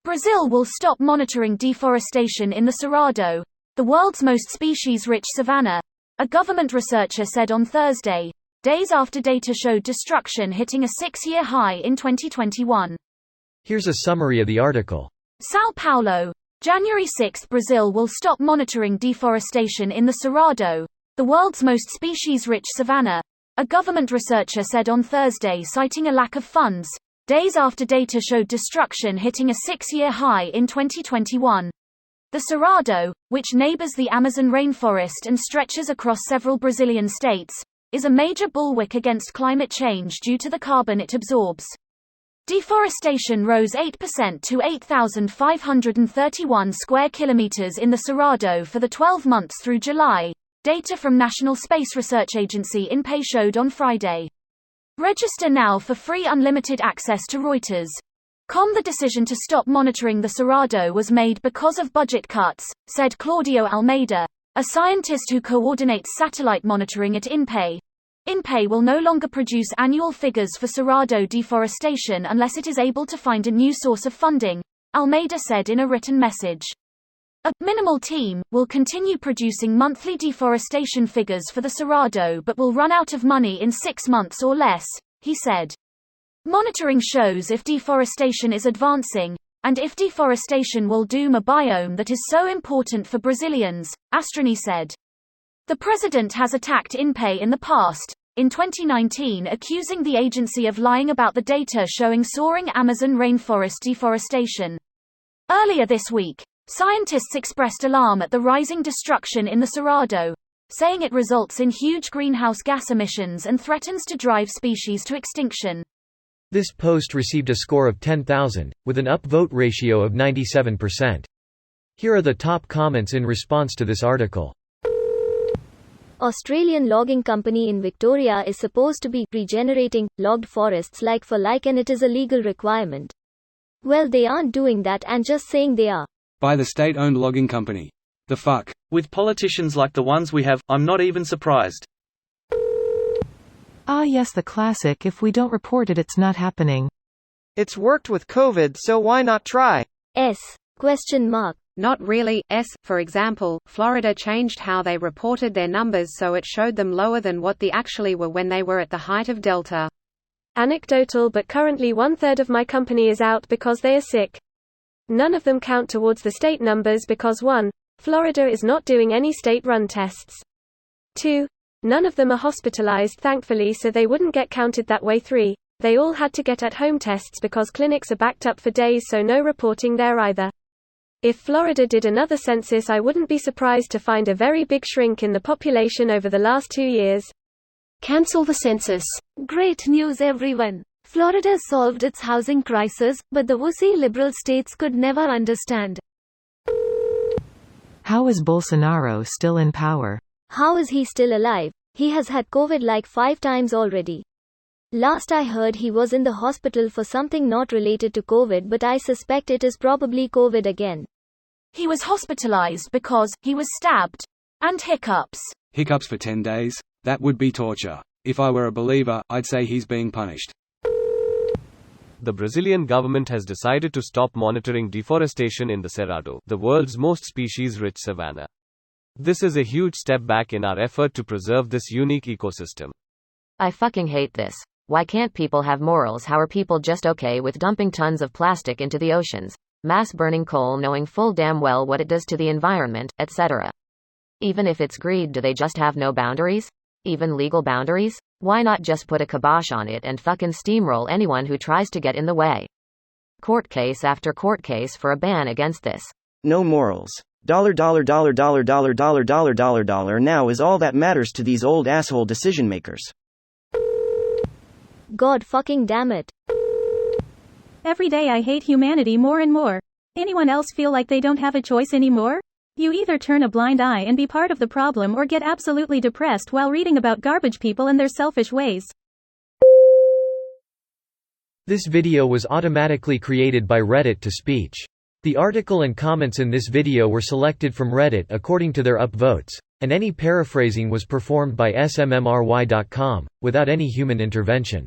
Brazil will stop monitoring deforestation in the Cerrado, the world's most species-rich savanna, a government researcher said on Thursday, days after data showed destruction hitting a 6-year high in 2021. Here's a summary of the article. São Paulo, January 6. Brazil will stop monitoring deforestation in the Cerrado, the world's most species-rich savanna, a government researcher said on Thursday, citing a lack of funds, days after data showed destruction hitting a 6-year high in 2021. The Cerrado, which neighbors the Amazon rainforest and stretches across several Brazilian states, is a major bulwark against climate change due to the carbon it absorbs. Deforestation rose 8% to 8,531 square kilometers in the Cerrado for the 12 months through July, data from National Space Research Agency INPE showed on Friday. Register now for free unlimited access to Reuters.com. The decision to stop monitoring the Cerrado was made because of budget cuts, said Claudio Almeida, a scientist who coordinates satellite monitoring at INPE. INPE will no longer produce annual figures for Cerrado deforestation unless it is able to find a new source of funding, Almeida said in a written message. A minimal team will continue producing monthly deforestation figures for the Cerrado but will run out of money in 6 months or less, he said. Monitoring shows if deforestation is advancing, and if deforestation will doom a biome that is so important for Brazilians, Astroni said. The president has attacked INPE in the past, in 2019 accusing the agency of lying about the data showing soaring Amazon rainforest deforestation. Earlier this week, scientists expressed alarm at the rising destruction in the Cerrado, saying it results in huge greenhouse gas emissions and threatens to drive species to extinction. This post received a score of 10,000, with an upvote ratio of 97%. Here are the top comments in response to this article. Australian logging company in Victoria is supposed to be regenerating logged forests like for like, and it is a legal requirement. Well, they aren't doing that and just saying they are. By the state-owned logging company. The fuck? With politicians like the ones we have, I'm not even surprised. Ah yes, the classic, if we don't report it, it's not happening. It's worked with COVID, so why not try? Question mark. Not really. For example, Florida changed how they reported their numbers so it showed them lower than what they actually were when they were at the height of Delta. Anecdotal, but currently 1/3 of my company is out because they are sick. None of them count towards the state numbers because 1. Florida is not doing any state-run tests. 2. None of them are hospitalized thankfully, so they wouldn't get counted that way. 3. They all had to get at-home tests because clinics are backed up for days, so no reporting there either. If Florida did another census, I wouldn't be surprised to find a very big shrink in the population over the last 2 years. Cancel the census. Great news everyone. Florida solved its housing crisis, but the wussy liberal states could never understand. How is Bolsonaro still in power? How is he still alive? He has had COVID like 5 times already. Last I heard, he was in the hospital for something not related to COVID, but I suspect it is probably COVID again. He was hospitalized because he was stabbed. And hiccups. Hiccups for 10 days? That would be torture. If I were a believer, I'd say he's being punished. The Brazilian government has decided to stop monitoring deforestation in the Cerrado, the world's most species-rich savanna. This is a huge step back in our effort to preserve this unique ecosystem. I fucking hate this. Why can't people have morals? How are people just okay with dumping tons of plastic into the oceans, mass burning coal knowing full damn well what it does to the environment, etc.? Even if it's greed, do they just have no boundaries? Even legal boundaries? Why not just put a kibosh on it and fucking steamroll anyone who tries to get in the way? Court case after court case for a ban against this. No morals. Dollar now is all that matters to these old asshole decision makers. God fucking damn it. Every day I hate humanity more and more. Anyone else feel like they don't have a choice anymore? You either turn a blind eye and be part of the problem or get absolutely depressed while reading about garbage people and their selfish ways. This video was automatically created by Reddit to speech. The article and comments in this video were selected from Reddit according to their upvotes, and any paraphrasing was performed by smmry.com, without any human intervention.